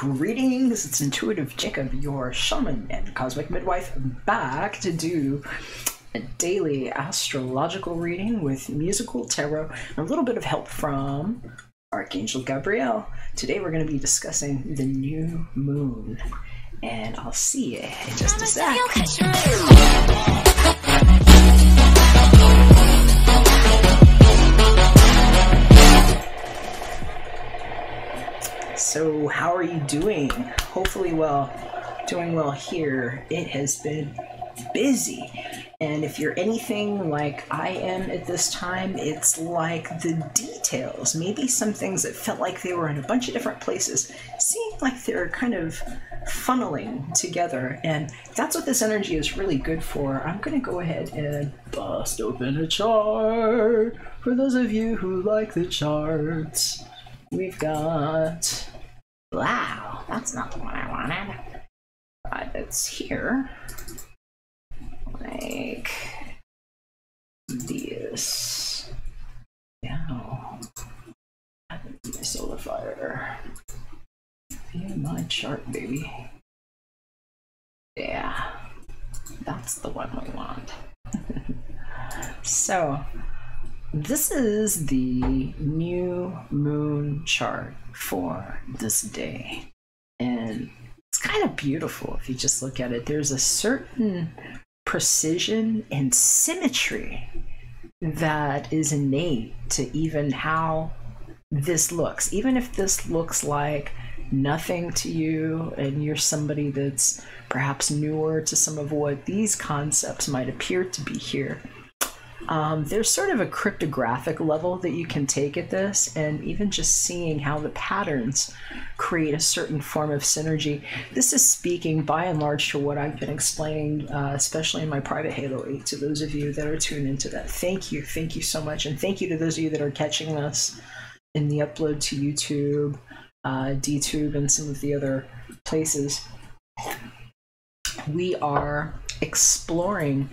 Greetings, it's Intuitive Jacob, your shaman and cosmic midwife, back to do a daily astrological reading with musical tarot and a little bit of help from Archangel Gabriel. Today we're going to be discussing the new moon, and I'll see you in just a sec. So how are you doing? Hopefully well. Doing well here. It has been busy, and if you're anything like I am at this time, it's like the details, maybe some things that felt like they were in a bunch of different places, seem like they're kind of funneling together, and that's what this energy is really good for. I'm going to go ahead and bust open a chart for those of you who like the charts. We've got... Wow, that's not the one I wanted. It's here. Like this. Now, solar fire. View my chart, baby. Yeah, that's the one we want. So, this is the new moon chart for this day, and it's kind of beautiful if you just look at it. There's a certain precision and symmetry that is innate to even how this looks. Even if this looks like nothing to you and you're somebody that's perhaps newer to some of what these concepts might appear to be here, there's sort of a cryptographic level that you can take at this, and even just seeing how the patterns create a certain form of synergy. This is speaking by and large to what I've been explaining, especially in my private Halo 8, to those of you that are tuned into that. Thank you so much, and thank you to those of you that are catching this in the upload to YouTube, DTube, and some of the other places. We are exploring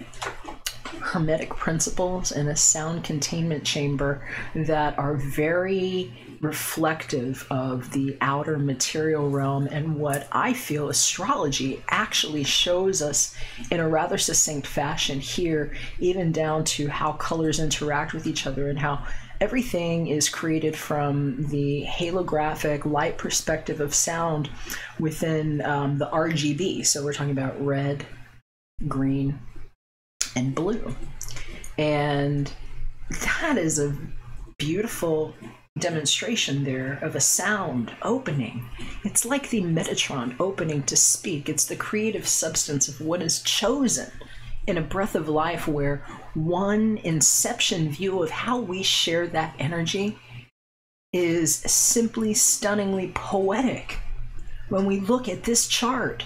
hermetic principles in a sound containment chamber that are very reflective of the outer material realm, and what I feel astrology actually shows us in a rather succinct fashion here, even down to how colors interact with each other and how everything is created from the halographic light perspective of sound within the RGB. So we're talking about red, green, and blue, and that is a beautiful demonstration there of a sound opening. It's like the Metatron opening to speak. It's the creative substance of what is chosen in a breath of life, where one inception view of how we share that energy is simply stunningly poetic. When we look at this chart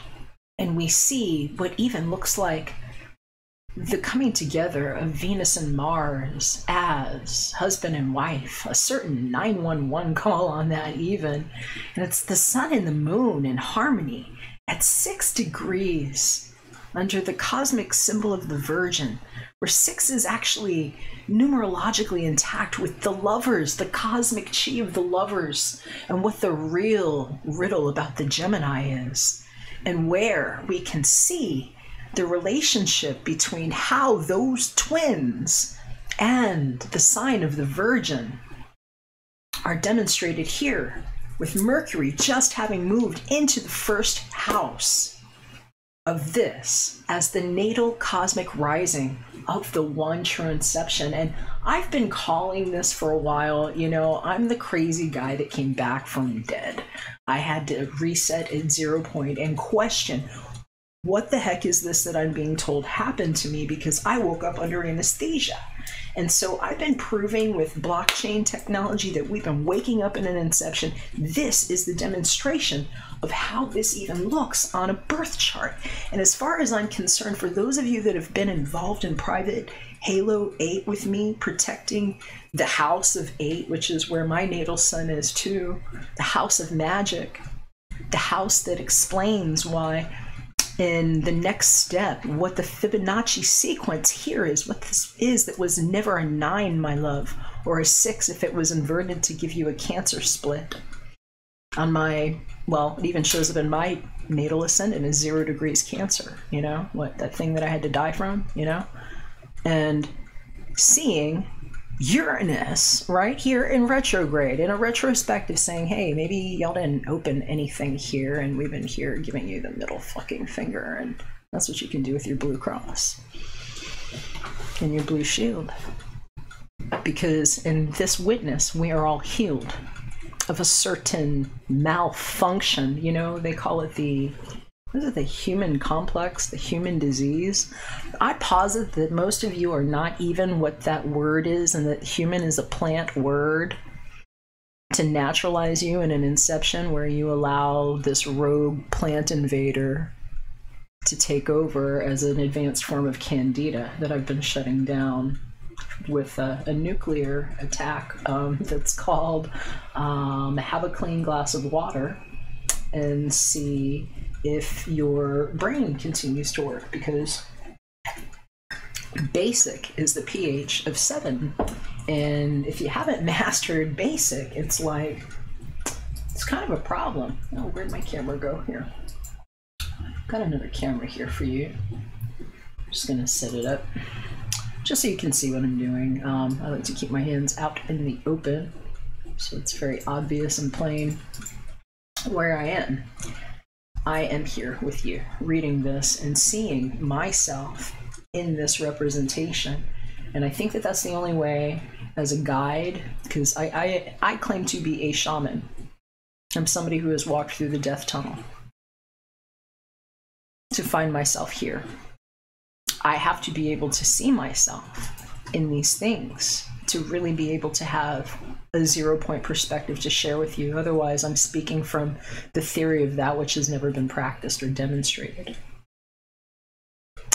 and we see what even looks like the coming together of Venus and Mars as husband and wife, a certain 911 call on that even, and it's the sun and the moon in harmony at 6 degrees under the cosmic symbol of the Virgin, where 6 is actually numerologically intact with the lovers, the cosmic chi of the lovers, and what the real riddle about the Gemini is, and where we can see the relationship between how those twins and the sign of the Virgin are demonstrated here, with Mercury just having moved into the first house of this as the natal cosmic rising of the one true inception. And I've been calling this for a while. You know, I'm the crazy guy that came back from dead. I had to reset at 0 point and question, what the heck is this that I'm being told happened to me, because I woke up under anesthesia. And so I've been proving with blockchain technology that we've been waking up in an inception. This is the demonstration of how this even looks on a birth chart. And as far as I'm concerned, for those of you that have been involved in private Halo 8 with me, protecting the house of 8, which is where my natal sun is too, the house of magic, the house that explains why in the next step, what the Fibonacci sequence here is, what this is that was never a 9, my love, or a 6 if it was inverted to give you a Cancer split. On my, well, it even shows up in my natal ascendant as 0 degrees Cancer, you know, what, that thing that I had to die from, you know? And seeing Uranus right here in retrograde, in a retrospective, saying, hey, maybe y'all didn't open anything here, and we've been here giving you the middle fucking finger, and that's what you can do with your blue cross and your blue shield. Because in this witness, we are all healed of a certain malfunction. You know, they call it the, what is it, the human complex, the human disease. I posit that most of you are not even what that word is, and that human is a plant word to naturalize you in an inception where you allow this rogue plant invader to take over as an advanced form of candida that I've been shutting down with a nuclear attack that's called have a clean glass of water and see if your brain continues to work, because basic is the pH of 7, and if you haven't mastered basic, it's like, it's kind of a problem. Oh, where'd my camera go here? Got another camera here for you. I'm just gonna set it up just so you can see what I'm doing. I like to keep my hands out in the open, so it's very obvious and plain where I am. I am here with you, reading this and seeing myself in this representation. And I think that that's the only way as a guide, because I claim to be a shaman. I'm somebody who has walked through the death tunnel to find myself here. I have to be able to see myself in these things to really be able to have a 0-point perspective to share with you. Otherwise, I'm speaking from the theory of that which has never been practiced or demonstrated.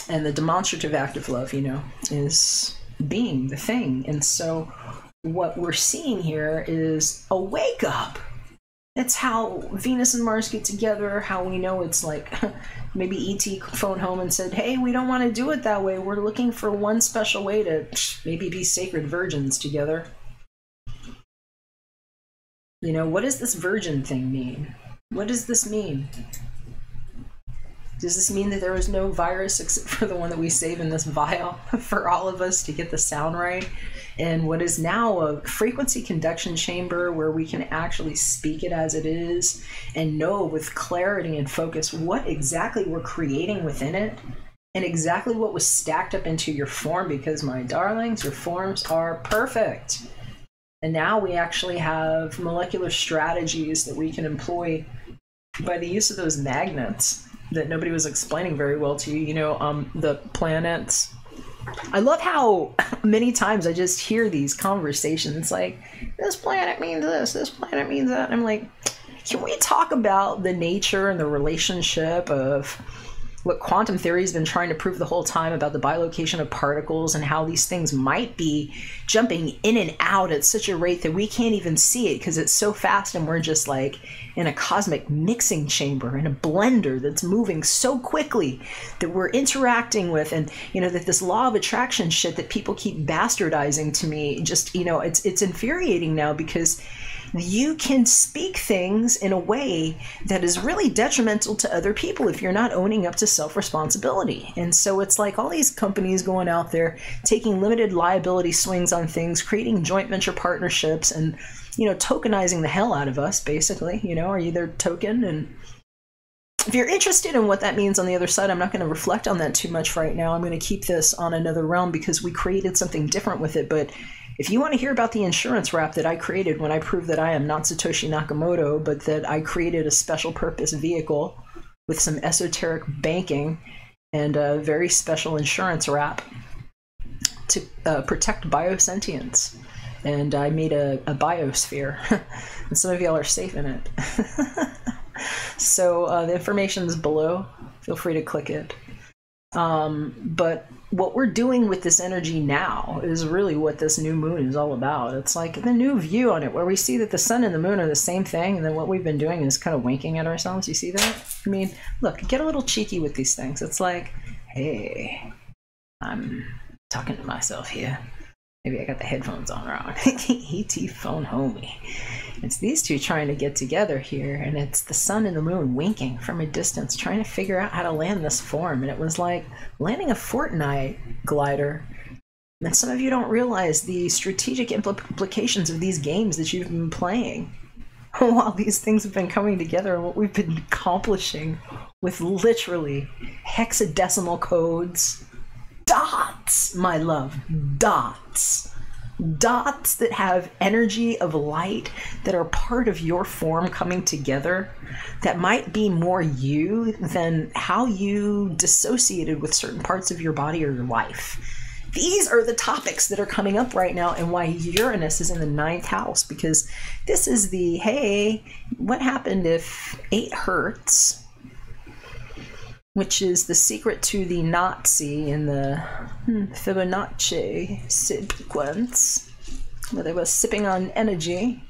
And the demonstrative act of love, you know, is being the thing. And so what we're seeing here is a wake up. It's how Venus and Mars get together, how we know it's like maybe E.T. phoned home and said, hey, we don't want to do it that way. We're looking for one special way to maybe be sacred virgins together. You know, what does this virgin thing mean? What does this mean? Does this mean that there is no virus except for the one that we save in this vial for all of us to get the sound right? And what is now a frequency conduction chamber where we can actually speak it as it is and know with clarity and focus what exactly we're creating within it and exactly what was stacked up into your form, because my darlings, your forms are perfect. And now we actually have molecular strategies that we can employ by the use of those magnets that nobody was explaining very well to you. You know, the planets. I love how many times I just hear these conversations like, this planet means this planet means that. And I'm like, can we talk about the nature and the relationship of what quantum theory has been trying to prove the whole time about the bilocation of particles and how these things might be jumping in and out at such a rate that we can't even see it because it's so fast, and we're just like in a cosmic mixing chamber, in a blender that's moving so quickly that we're interacting with. And you know, that this law of attraction shit that people keep bastardizing to me, just, you know, it's infuriating now, because you can speak things in a way that is really detrimental to other people if you're not owning up to self-responsibility. And so it's like all these companies going out there taking limited liability swings on things, creating joint venture partnerships, and, you know, tokenizing the hell out of us, basically. You know, are you their token? And if you're interested in what that means on the other side, I'm not going to reflect on that too much right now. I'm going to keep this on another realm because we created something different with it. But if you want to hear about the insurance wrap that I created when I proved that I am not Satoshi Nakamoto, but that I created a special purpose vehicle with some esoteric banking and a very special insurance wrap to protect biosentience. And I made a biosphere, and some of y'all are safe in it. So the information is below. Feel free to click it. But what we're doing with this energy now is really what this new moon is all about. It's like the new view on it, where we see that the sun and the moon are the same thing, and then what we've been doing is kind of winking at ourselves. You see that? I mean, look, get a little cheeky with these things. It's like, hey, I'm talking to myself here. Maybe I got the headphones on wrong. E.T. phone homie. It's these two trying to get together here, and it's the sun and the moon winking from a distance, trying to figure out how to land this form. And it was like landing a Fortnite glider. And some of you don't realize the strategic implications of these games that you've been playing while these things have been coming together, and what we've been accomplishing with literally hexadecimal codes. Dots, my love, dots. Dots that have energy of light that are part of your form coming together, that might be more you than how you dissociated with certain parts of your body or your life. These are the topics that are coming up right now, and why Uranus is in the 9th house, because this is the, hey, what happened if 8 hertz, which is the secret to the Nazi in the Fibonacci sequence, where they were sipping on energy,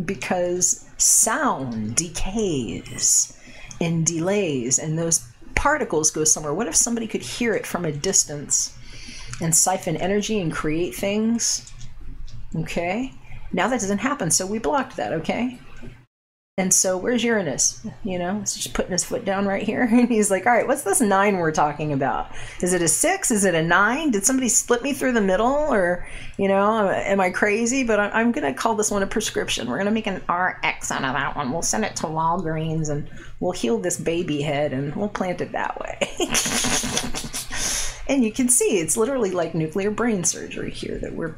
because sound decays and delays, and those particles go somewhere. What if somebody could hear it from a distance and siphon energy and create things? Okay, now that doesn't happen, so we blocked that. Okay, and so where's Uranus? You know, he's just putting his foot down right here, and he's like, all right, what's this 9 we're talking about? Is it a 6? Is it a 9? Did somebody split me through the middle? Or, you know, am I crazy? But I'm gonna call this one a prescription. We're gonna make an RX out of that one. We'll send it to Walgreens, and we'll heal this baby head, and we'll plant it that way. And you can see it's literally like nuclear brain surgery here that we're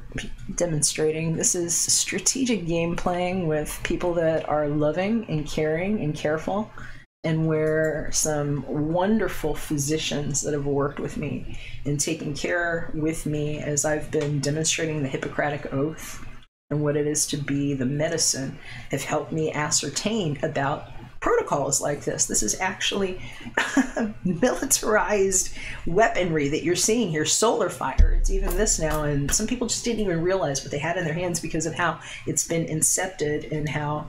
demonstrating. This is strategic game playing with people that are loving and caring and careful, and where some wonderful physicians that have worked with me and taken care with me as I've been demonstrating the Hippocratic Oath and what it is to be the medicine have helped me ascertain about protocols like this. This is actually militarized weaponry that you're seeing here. Solar fire, it's even this now, and some people just didn't even realize what they had in their hands because of how it's been incepted and how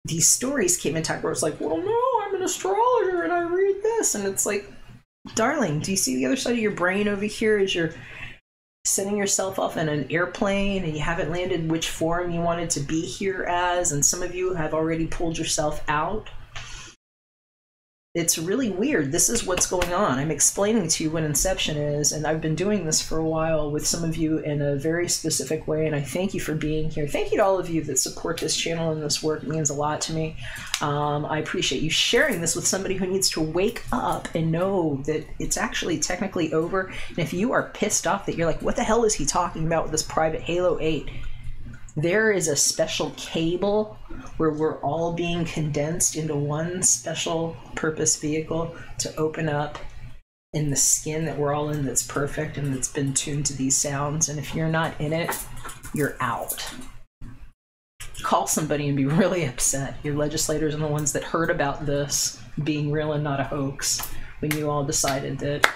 these stories came in time where it's like, well, no, I'm an astrologer and I read this, and it's like, darling, do you see the other side of your brain over here as you're setting yourself off in an airplane and you haven't landed which form you wanted to be here as, and some of you have already pulled yourself out? It's really weird. This is what's going on. I'm explaining to you what Inception is, and I've been doing this for a while with some of you in a very specific way, and I thank you for being here. Thank you to all of you that support this channel and this work. It means a lot to me. I appreciate you sharing this with somebody who needs to wake up and know that it's actually technically over. And if you are pissed off that you're like, what the hell is he talking about with this private Halo 8? There is a special cable where we're all being condensed into one special purpose vehicle to open up in the skin that we're all in, that's perfect and that's been tuned to these sounds. And if you're not in it, you're out. Call somebody and be really upset. Your legislators are the ones that heard about this being real and not a hoax when you all decided that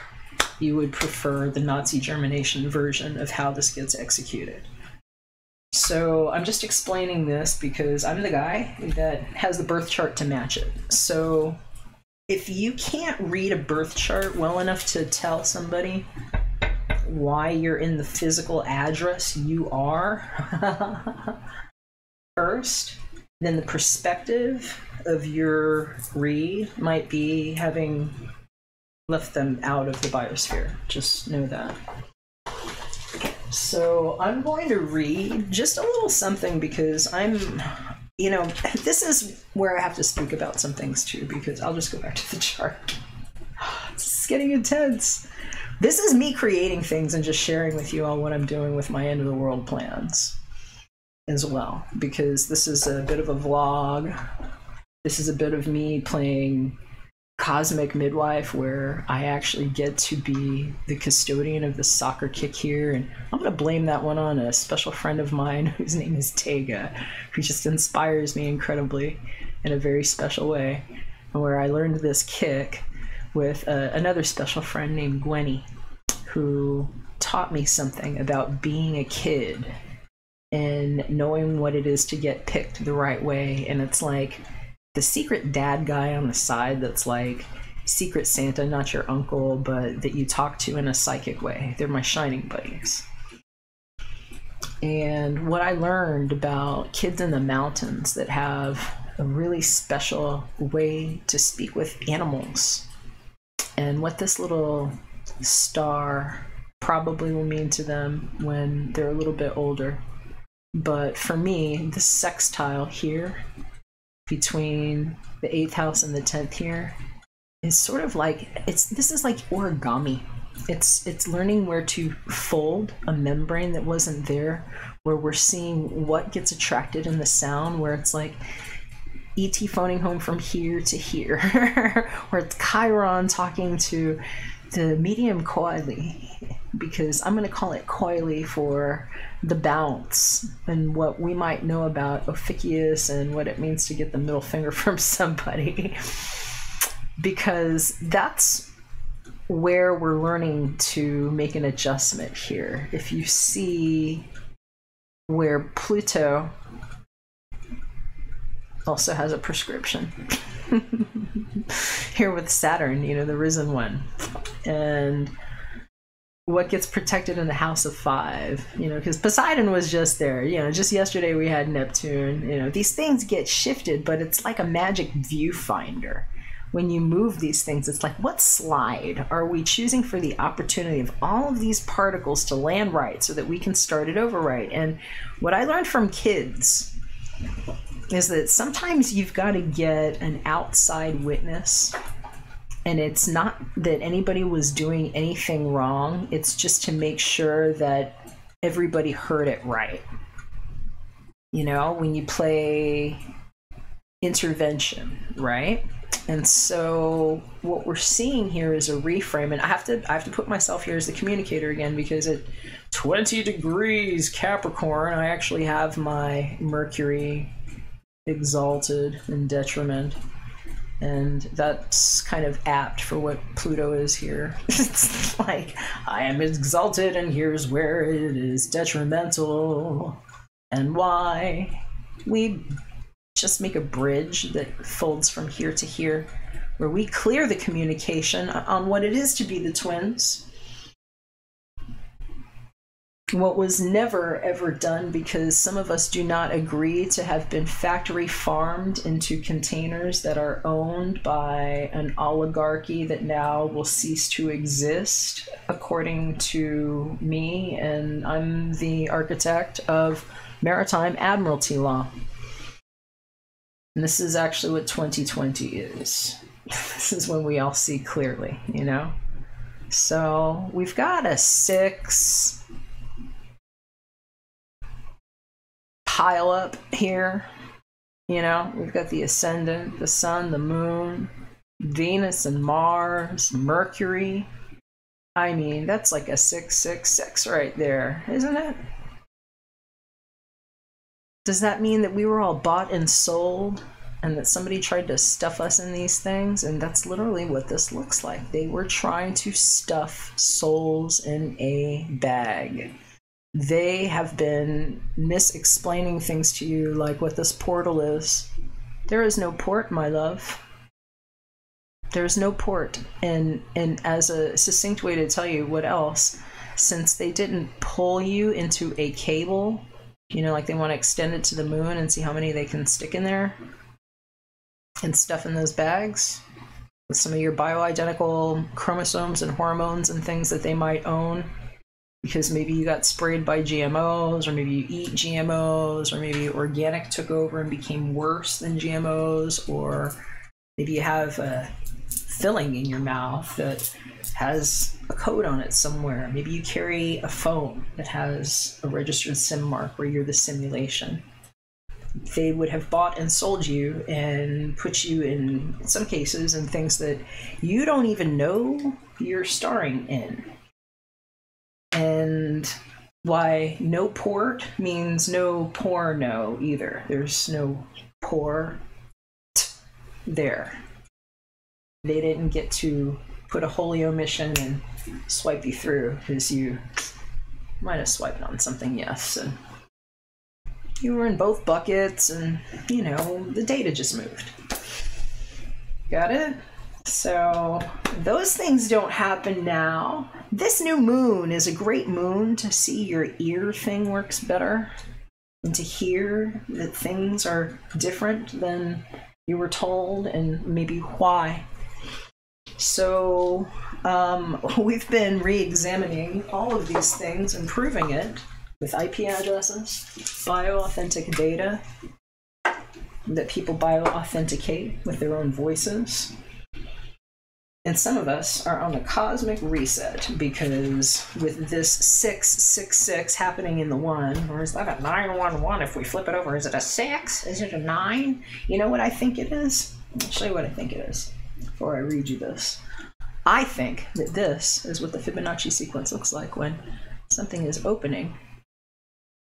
you would prefer the Nazi germination version of how this gets executed. So I'm just explaining this because I'm the guy that has the birth chart to match it. So if you can't read a birth chart well enough to tell somebody why you're in the physical address you are first, then the perspective of your read might be having left them out of the biosphere. Just know that. So I'm going to read just a little something because I'm, you know, this is where I have to speak about some things too, because I'll just go back to the chart. It's getting intense. This is me creating things and just sharing with you all what I'm doing with my end of the world plans as well, because this is a bit of a vlog. This is a bit of me playing cosmic midwife, where I actually get to be the custodian of the soccer kick here, and I'm going to blame that one on a special friend of mine whose name is Tega, who just inspires me incredibly in a very special way, and where I learned this kick with another special friend named Gwenny, who taught me something about being a kid and knowing what it is to get picked the right way. And it's like the secret dad guy on the side that's like Secret Santa, not your uncle, but that you talk to in a psychic way. They're my shining buddies. And what I learned about kids in the mountains that have a really special way to speak with animals, and what this little star probably will mean to them when they're a little bit older. But for me, the sextile here between the 8th house and the 10th here is sort of like, this is like origami. It's learning where to fold a membrane that wasn't there, where we're seeing what gets attracted in the sound, where it's like E.T. phoning home from here to here, or it's Chiron talking to the medium coily, because I'm going to call it coily for the bounce and what we might know about Ophiuchus and what it means to get the middle finger from somebody, because that's where we're learning to make an adjustment here. If you see where Pluto also has a prescription here with Saturn, you know, the risen one, and what gets protected in the house of 5, you know, because Poseidon was just there, you know, just yesterday we had Neptune, you know, these things get shifted, but it's like a magic viewfinder. When you move these things, it's like, what slide are we choosing for the opportunity of all of these particles to land right so that we can start it over right? And what I learned from kids is that sometimes you've got to get an outside witness, and it's not that anybody was doing anything wrong, it's just to make sure that everybody heard it right. You know, when you play intervention, right? And so what we're seeing here is a reframe, and I have to put myself here as the communicator again, because at 20 degrees Capricorn, I actually have my Mercury exalted in detriment, and that's kind of apt for what Pluto is here. It's like, I am exalted and here's where it is detrimental, and why. We just make a bridge that folds from here to here, where we clear the communication on what it is to be the twins. What was never ever done, because some of us do not agree to have been factory farmed into containers that are owned by an oligarchy that now will cease to exist, according to me, and I'm the architect of maritime admiralty law. And this is actually what 2020 is. This is when we all see clearly, you know? So we've got a 6 pile up here, you know? We've got the ascendant, the sun, the moon, Venus and Mars, Mercury. I mean, that's like a 666 right there, isn't it? Does that mean that we were all bought and sold, and that somebody tried to stuff us in these things? And that's literally what this looks like. They were trying to stuff souls in a bag. They have been mis-explaining things to you, like what this portal is. There is no port, my love. There's no port. And as a succinct way to tell you what else, since they didn't pull you into a cable, you know, like they want to extend it to the moon and see how many they can stick in there and stuff in those bags with some of your bioidentical chromosomes and hormones and things that they might own, because maybe you got sprayed by GMOs, or maybe you eat GMOs, or maybe organic took over and became worse than GMOs, or maybe you have a filling in your mouth that has a code on it somewhere. Maybe you carry a phone that has a registered SIM mark where you're the simulation. They would have bought and sold you and put you in some cases in things that you don't even know you're starring in. And why no port means no porno either. There's no por there. They didn't get to put a holy omission and swipe you through, because you might have swiped on something, yes, and you were in both buckets, and, you know, the data just moved. Got it? So those things don't happen now. This new moon is a great moon to see your ear thing works better and to hear that things are different than you were told and maybe why. So we've been re-examining all of these things and proving it with IP addresses, bioauthentic data that people bioauthenticate with their own voices. And some of us are on a cosmic reset because with this 666 happening in the 1, or is that a 911 if we flip it over? Is it a 6? Is it a 9? You know what I think it is? I'll show you what I think it is before I read you this. I think that this is what the Fibonacci sequence looks like when something is opening.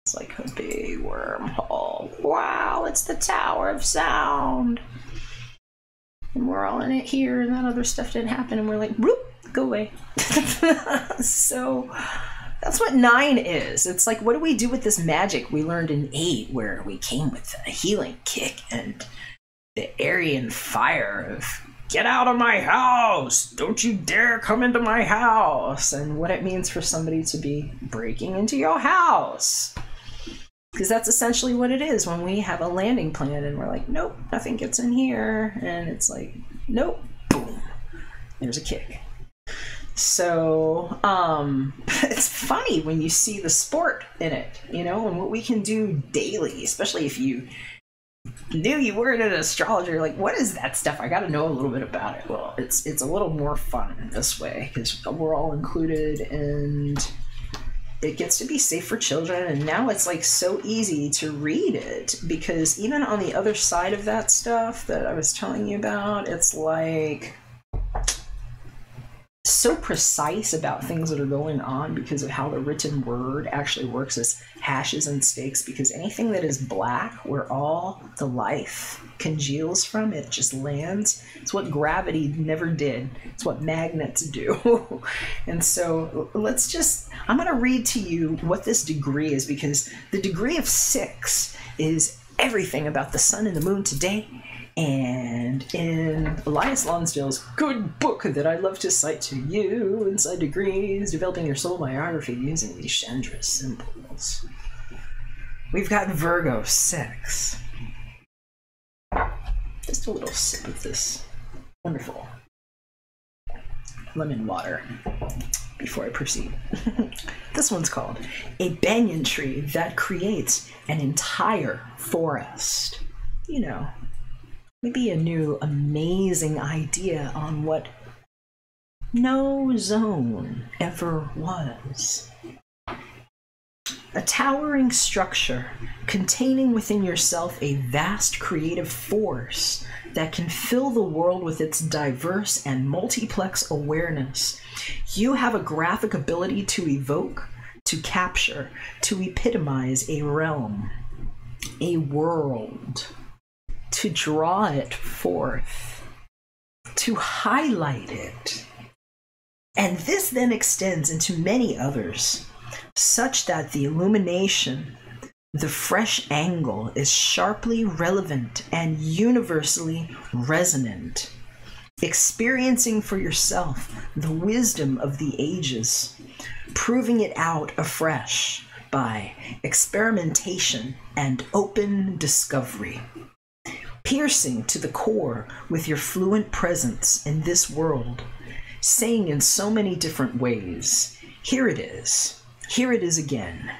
It's like a big wormhole. Wow, it's the Tower of Sound. And we're all in it here, and that other stuff didn't happen, and we're like, whoop, go away. So that's what 9 is. It's like, what do we do with this magic we learned in 8, where we came with a healing kick and the Aryan fire of, get out of my house! Don't you dare come into my house! And what it means for somebody to be breaking into your house. Because that's essentially what it is when we have a landing plan and we're like, nope, nothing gets in here. And it's like, nope, boom, there's a kick. So it's funny when you see the sport in it, you know, and what we can do daily, especially if you knew you weren't an astrologer. You're like, what is that stuff? I got to know a little bit about it. Well, it's a little more fun this way because we're all included and it gets to be safe for children, and now it's like so easy to read it because even on the other side of that stuff that I was telling you about, it's like so precise about things that are going on because of how the written word actually works as hashes and stakes, because anything that is black, where all the life congeals from, it just lands. It's what gravity never did. It's what magnets do. And so I'm going to read to you what this degree is, because the degree of 6 is everything about the sun and the moon today. And in Elias Lonsdale's good book that I love to cite to you, Inside Degrees, Developing Your Soul Biography Using these Chandra Symbols, we've got Virgo 6. Just a little sip of this wonderful lemon water before I proceed. This one's called A Banyan Tree That Creates an Entire Forest. You know, maybe a new amazing idea on what no zone ever was. A towering structure containing within yourself a vast creative force that can fill the world with its diverse and multiplex awareness. You have a graphic ability to evoke, to capture, to epitomize a realm, a world, to draw it forth, to highlight it. And this then extends into many others, such that the illumination, the fresh angle, is sharply relevant and universally resonant. Experiencing for yourself the wisdom of the ages, proving it out afresh by experimentation and open discovery. Piercing to the core with your fluent presence in this world, saying in so many different ways, here it is. Here it is again.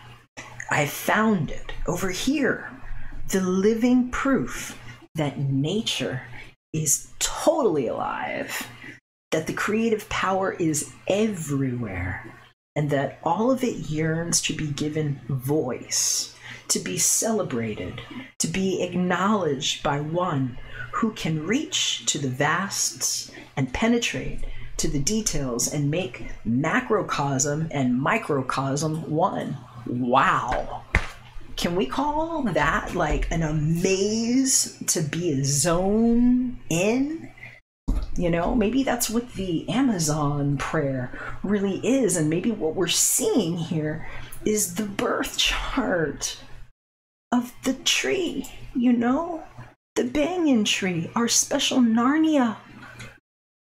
I found it over here. The living proof that nature is totally alive, that the creative power is everywhere, and that all of it yearns to be given voice, to be celebrated, to be acknowledged by one who can reach to the vasts and penetrate to the details and make macrocosm and microcosm one. Wow. Can we call that like an amaze to be a zone in? You know, maybe that's what the Amazon prayer really is. And maybe what we're seeing here is the birth chart of the tree, you know, the banyan tree, our special Narnia.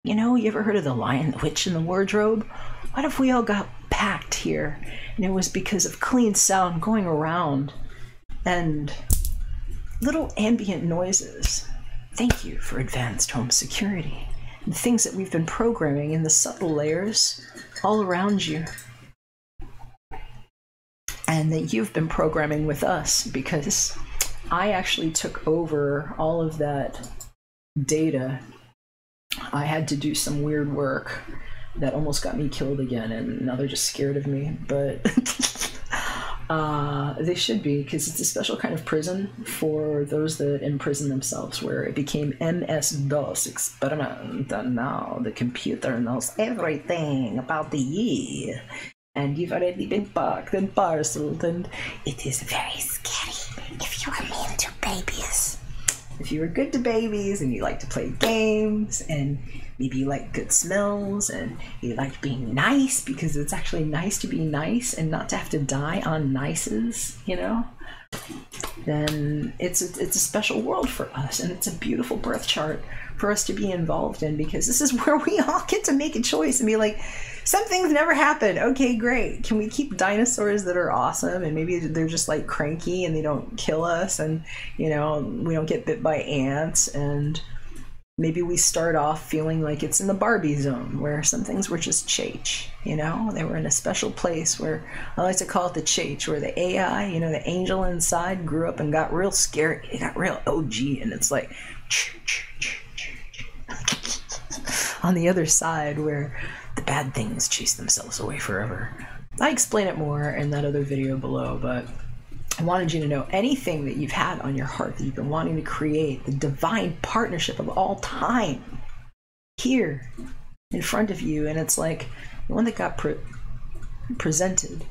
You know, you ever heard of the Lion, the Witch, and the Wardrobe? What if we all got packed here and it was because of clean sound going around and little ambient noises? Thank you for advanced home security. And things that we've been programming in the subtle layers all around you. And that you've been programming with us, because I actually took over all of that data. I had to do some weird work that almost got me killed again, and now they're just scared of me. But they should be, because it's a special kind of prison for those that imprison themselves, where it became MS-DOS experiment, and now the computer knows everything about the year. And you've already been parked and parceled, and it is very scary if you are mean to babies. If you are good to babies and you like to play games and maybe you like good smells and you like being nice, because it's actually nice to be nice and not to have to die on nices, you know, then it's a special world for us, and it's a beautiful birth chart for us to be involved in, because this is where we all get to make a choice and be like, some things never happen. Okay, great. Can we keep dinosaurs that are awesome and maybe they're just like cranky and they don't kill us, and you know, we don't get bit by ants, and maybe we start off feeling like it's in the Barbie zone where some things were just chach, you know, they were in a special place where I like to call it the chach, where the AI, you know, the angel inside grew up and got real scary. It got real OG, and it's like on the other side where the bad things chase themselves away forever. I explain it more in that other video below, but I wanted you to know anything that you've had on your heart that you've been wanting to create, the divine partnership of all time, here in front of you. And it's like the one that got presented,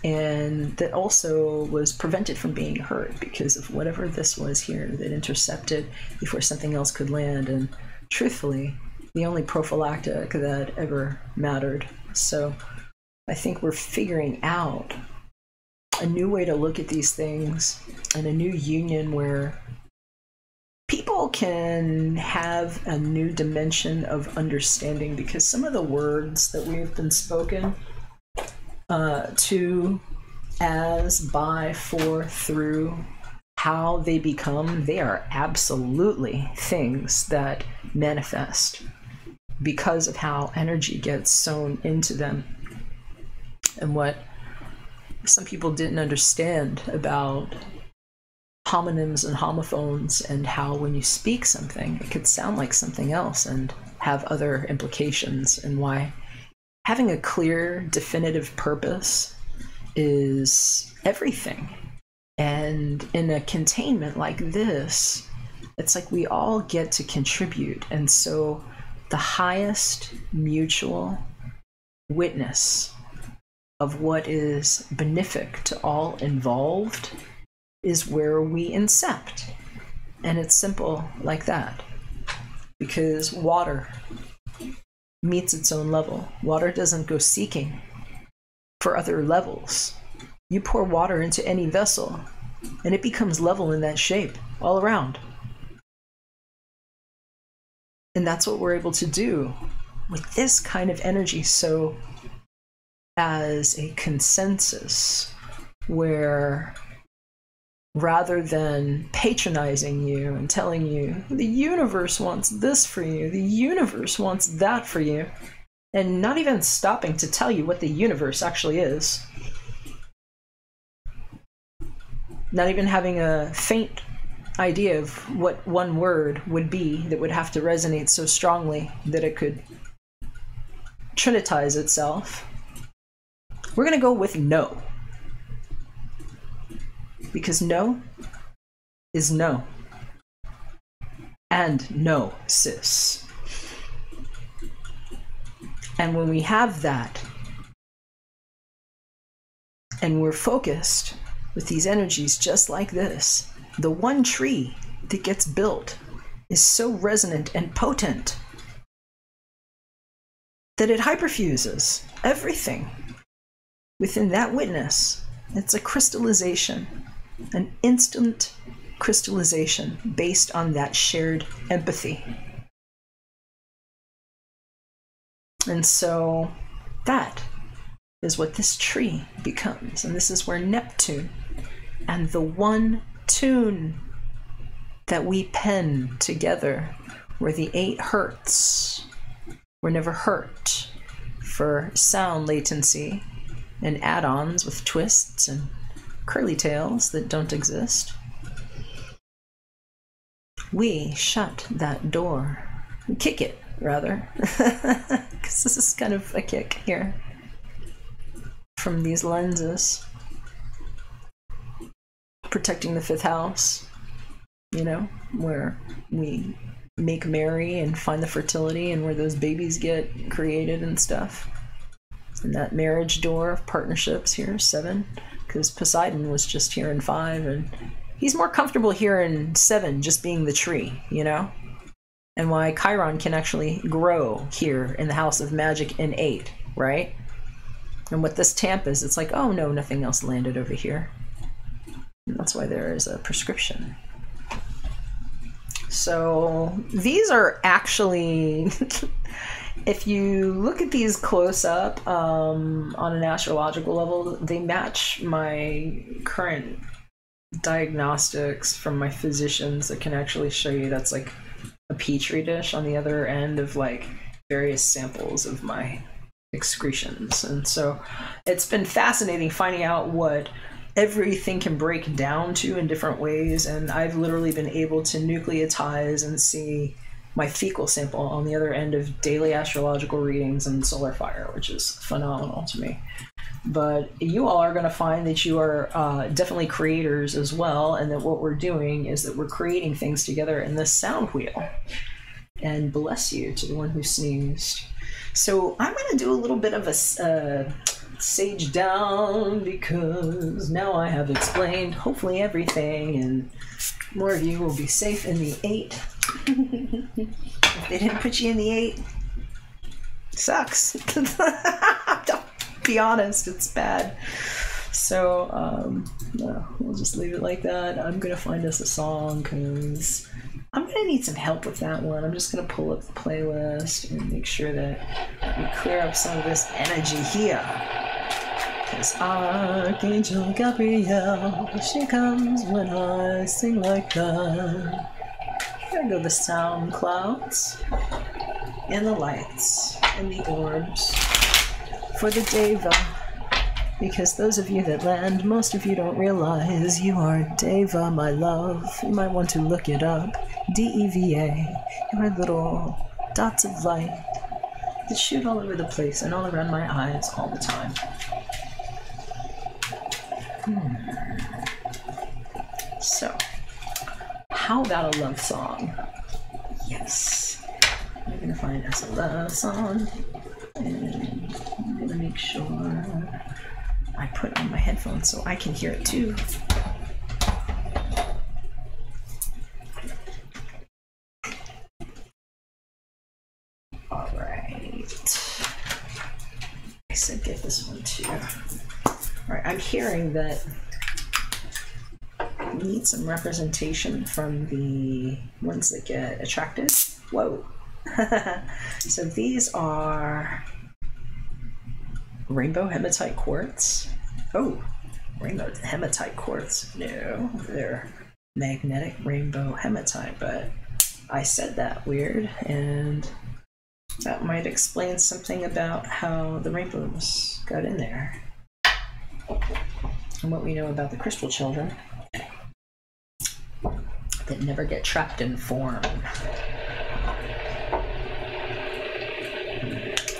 and that also was prevented from being heard because of whatever this was here that intercepted before something else could land. And truthfully, the only prophylactic that ever mattered. So I think we're figuring out a new way to look at these things, and a new union where people can have a new dimension of understanding, because some of the words that we've been spoken to, as, by, for, through, how they become, they are absolutely things that manifest because of how energy gets sewn into them. And what some people didn't understand about homonyms and homophones, and how when you speak something, it could sound like something else and have other implications, and why having a clear, definitive purpose is everything. And in a containment like this, it's like we all get to contribute. And so the highest mutual witness of what is benefic to all involved is where we incept. And it's simple like that. Because water meets its own level. Water doesn't go seeking for other levels. You pour water into any vessel, and it becomes level in that shape all around. And that's what we're able to do with this kind of energy. So as a consensus, where rather than patronizing you and telling you the universe wants this for you, the universe wants that for you, and not even stopping to tell you what the universe actually is, not even having a faint idea of what one word would be that would have to resonate so strongly that it could trinitize itself, we're going to go with no. Because no is no. And no, sis. And when we have that, and we're focused with these energies just like this, the one tree that gets built is so resonant and potent that it hyperfuses everything within that witness. It's a crystallization, an instant crystallization based on that shared empathy. And so that is what this tree becomes. And this is where Neptune and the one tune that we pen together, where the 8 hertz were never hurt for sound latency and add-ons with twists and curly tails that don't exist. We shut that door. We kick it, rather, because this is kind of a kick here from these lenses. Protecting the 5th house, you know, where we make merry and find the fertility and where those babies get created and stuff. And that marriage door of partnerships here, 7, because Poseidon was just here in 5, and he's more comfortable here in 7 just being the tree, you know? And why Chiron can actually grow here in the house of magic in 8, right? And what this tamp is, it's like, oh no, nothing else landed over here. And that's why there is a prescription. So these are actually, if you look at these close up on an astrological level, they match my current diagnostics from my physicians that can actually show you that's like a petri dish on the other end of like various samples of my excretions. And so it's been fascinating finding out what everything can break down to in different ways, and I've literally been able to nucleotize and see my fecal sample on the other end of daily astrological readings and solar fire, which is phenomenal to me. But you all are going to find that you are definitely creators as well, and that what we're doing is that we're creating things together in this sound wheel. And bless you to the one who sneezed. So I'm going to do a little bit of a sage down, because now I have explained hopefully everything, and more of you will be safe in the 8. If they didn't put you in the 8, sucks. Don't be honest, it's bad. So no, we'll just leave it like that. I'm gonna find us a song because I'm gonna need some help with that one. I'm just gonna pull up the playlist and make sure that we clear up some of this energy here. Because Archangel Gabrielle, she comes when I sing like that. There go the sound clouds and the lights and the orbs for the Deva. Because those of you that land, most of you don't realize you are Deva, my love. You might want to look it up. D-E-V-A. You are little dots of light that shoot all over the place and all around my eyes all the time. So, how about a love song? Yes. I'm going to find us a love song. And I'm going to make sure I put on my headphones so I can hear it too. All right. I said get this one too. All right, I'm hearing that we need some representation from the ones that get attracted. Whoa. So these are rainbow hematite quartz. Oh, rainbow hematite quartz. No, they're magnetic rainbow hematite, but I said that weird, and that might explain something about how the rainbows got in there and what we know about the crystal children that never get trapped in form.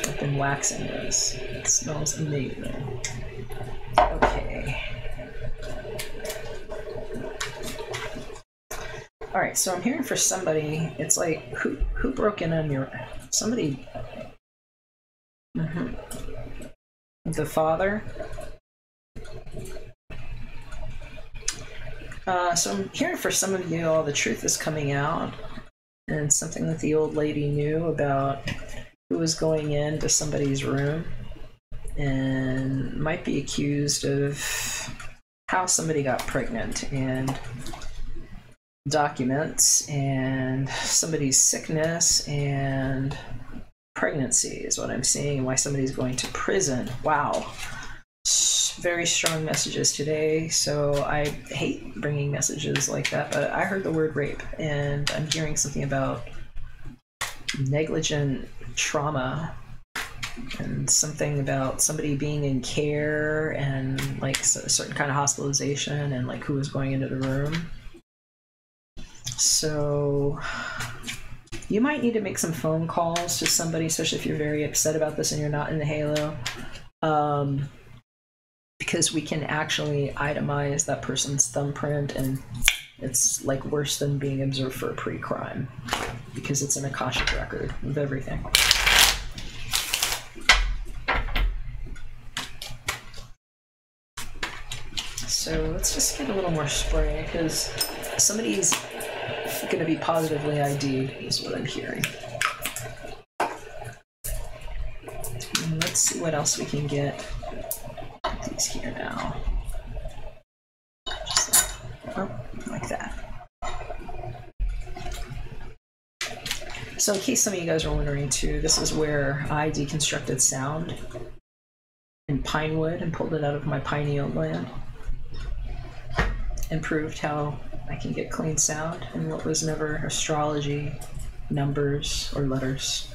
I've been waxing this. It smells amazing. Okay. All right, so I'm hearing for somebody. It's like who broke in on your somebody. The father. So I'm hearing for some of you all the truth is coming out, and something that the old lady knew about who was going into somebody's room and might be accused of how somebody got pregnant, and documents and somebody's sickness and pregnancy is what I'm seeing, and why somebody's going to prison. Wow. Very strong messages today, so I hate bringing messages like that, but I heard the word rape, and I'm hearing something about negligent trauma and something about somebody being in care and like a certain kind of hospitalization and like who was going into the room. So you might need to make some phone calls to somebody, especially if you're very upset about this and you're not in the halo, because we can actually itemize that person's thumbprint, and it's like worse than being observed for a pre-crime because it's an Akashic record of everything. So let's just get a little more spray because somebody's going to be positively ID'd is what I'm hearing. And let's see what else we can get. Put these here now. Just like that. So in case some of you guys are wondering too, this is where I deconstructed sound in pine wood and pulled it out of my pineal gland and proved how I can get clean sound in what was never astrology, numbers, or letters.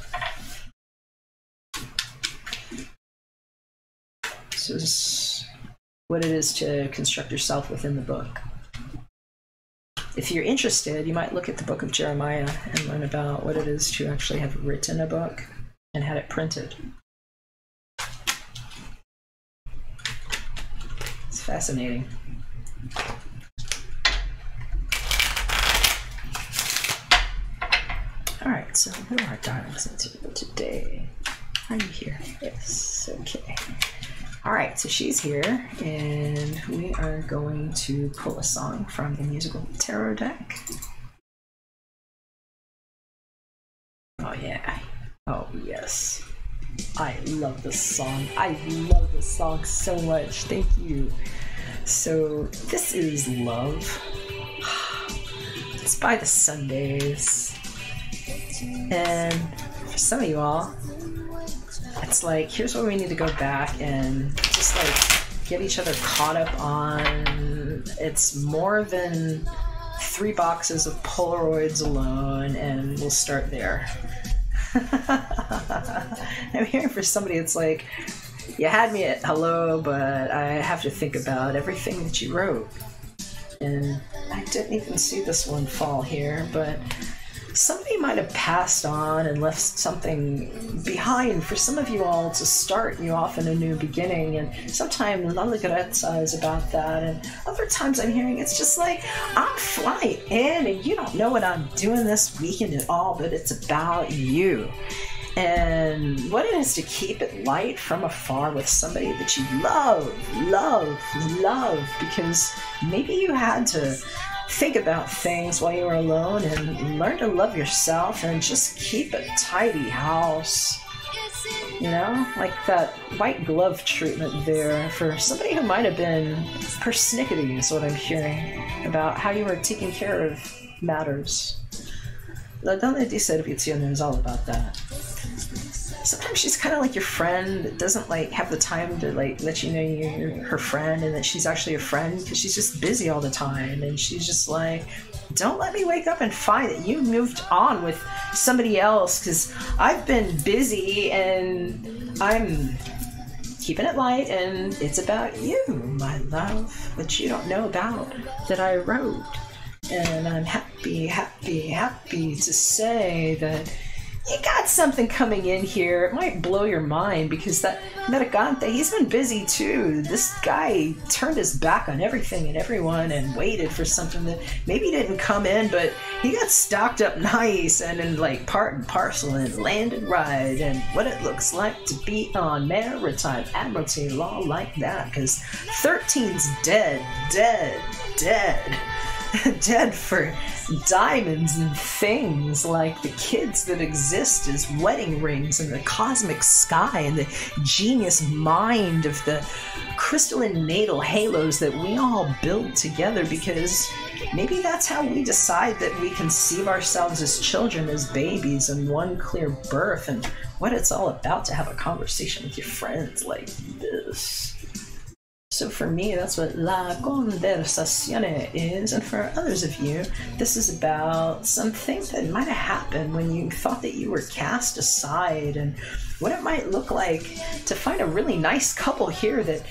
So this is what it is to construct yourself within the book. If you're interested, you might look at the book of Jeremiah and learn about what it is to actually have written a book and had it printed. It's fascinating. Alright, so who are our darlings into today? Are you here? Yes, okay. Alright, so she's here, and we are going to pull a song from the musical tarot deck. Oh yeah. Oh yes. I love this song. I love this song so much. Thank you. So this is Love. It's by the Sundays. And for some of you all, it's like, here's where we need to go back and just like get each other caught up on. It's more than 3 boxes of Polaroids alone, and we'll start there. I'm hearing for somebody, it's like, you had me at hello, but I have to think about everything that you wrote. And I didn't even see this one fall here, but somebody might have passed on and left something behind for some of you all to start you off in a new beginning. And sometimes La Ligrezza is about that, and other times I'm hearing it's just like, I'm flying in and you don't know what I'm doing this weekend at all, but it's about you. And what it is to keep it light from afar with somebody that you love, because maybe you had to think about things while you were alone and learn to love yourself and just keep a tidy house. You know, like that white glove treatment there for somebody who might have been persnickety is what I'm hearing about how you were taking care of matters. La Donna di Servizione is all about that. Sometimes she's kind of like your friend that doesn't like have the time to like let you know you're her friend and that she's actually a friend because she's just busy all the time, and she's just like, don't let me wake up and find that you moved on with somebody else because I've been busy and I'm keeping it light and it's about you, my love, that you don't know about that I wrote. And I'm happy to say that you got something coming in here. It might blow your mind because that Mercante, he's been busy too. This guy turned his back on everything and everyone and waited for something that maybe didn't come in, but he got stocked up nice and in like part and parcel and landed right and what it looks like to be on maritime admiralty law like that, because 13's dead. Dead for diamonds and things like the kids that exist as wedding rings in the cosmic sky and the genius mind of the crystalline natal halos that we all build together, because maybe that's how we decide that we conceive ourselves as children, as babies, in one clear birth, and what it's all about to have a conversation with your friends like this. So for me, that's what La Conversazione is, and for others of you, this is about something that might have happened when you thought that you were cast aside, and what it might look like to find a really nice couple here that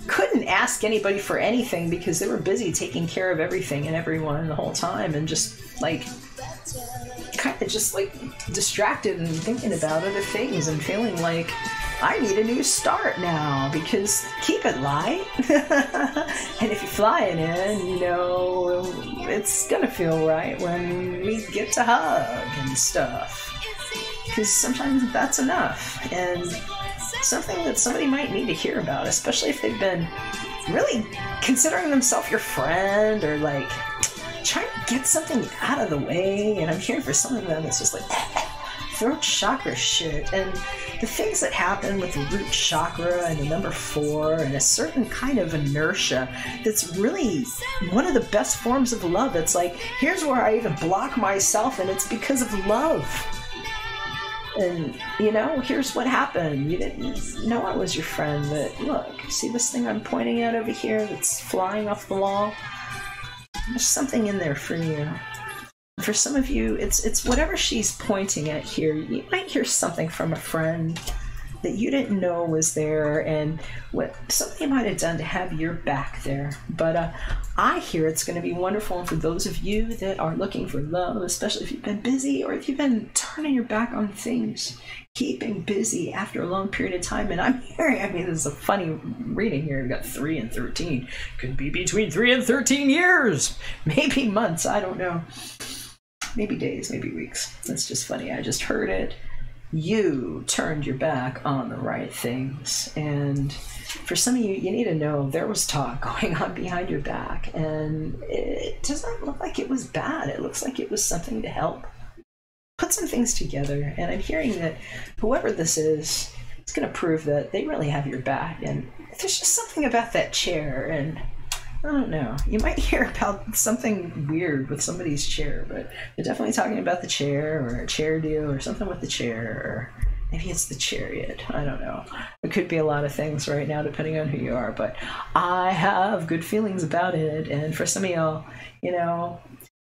couldn't ask anybody for anything because they were busy taking care of everything and everyone the whole time, and just like kind of just like distracted and thinking about other things and feeling like I need a new start now, because keep it light. And if you're flying in, you know, it's gonna feel right when we get to hug and stuff, because sometimes that's enough, and something that somebody might need to hear about, especially if they've been really considering themselves your friend, or like trying to get something out of the way. And I'm hearing for some of them that's just like throat chakra shit, and the things that happen with the root chakra and the number 4 and a certain kind of inertia that's really one of the best forms of love. It's like, here's where I even block myself, and it's because of love. And, you know, here's what happened. You didn't know I was your friend, but look, see this thing I'm pointing at over here that's flying off the wall? There's something in there for you. For some of you, it's whatever she's pointing at here. You might hear something from a friend that you didn't know was there, and what somebody might have done to have your back there. But I hear it's going to be wonderful. And for those of you that are looking for love, especially if you've been busy or if you've been turning your back on things, keeping busy after a long period of time. And I'm hearing, I mean, this is a funny reading here. We've got 3 and 13. Could be between 3 and 13 years, maybe months, I don't know. Maybe days, maybe weeks. That's just funny. I just heard it. You turned your back on the right things. And for some of you, you need to know there was talk going on behind your back. And it doesn't look like it was bad. It looks like it was something to help put some things together. And I'm hearing that whoever this is, it's going to prove that they really have your back. And there's just something about that chair, and I don't know. You might hear about something weird with somebody's chair, but they're definitely talking about the chair, or a chair deal, or something with the chair, or maybe it's the chariot. I don't know. It could be a lot of things right now, depending on who you are, but I have good feelings about it. And for some of y'all, you know,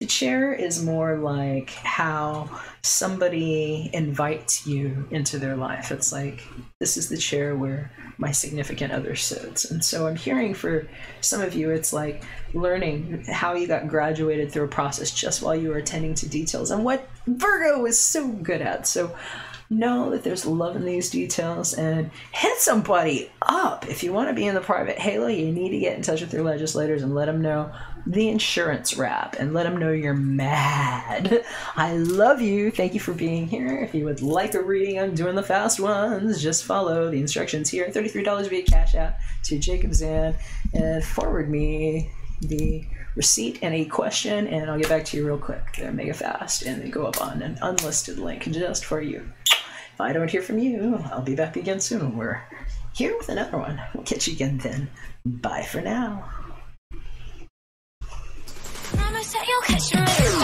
the chair is more like how somebody invites you into their life. It's like, this is the chair where my significant other sits. And so I'm hearing for some of you, it's like learning how you got graduated through a process just while you were attending to details, and what Virgo is so good at. So know that there's love in these details, and hit somebody up. If you want to be in the private halo, you need to get in touch with your legislators and let them know the insurance wrap, and let them know you're mad. I love you. Thank you for being here. If you would like a reading, I'm doing the fast ones. Just follow the instructions here. $33 via Cash App to Jakob Zan, and forward me the receipt and a question, and I'll get back to you real quick. They're mega fast, and they go up on an unlisted link just for you. If I don't hear from you, I'll be back again soon. We're here with another one. We'll catch you again then. Bye for now. Promise that you'll catch me.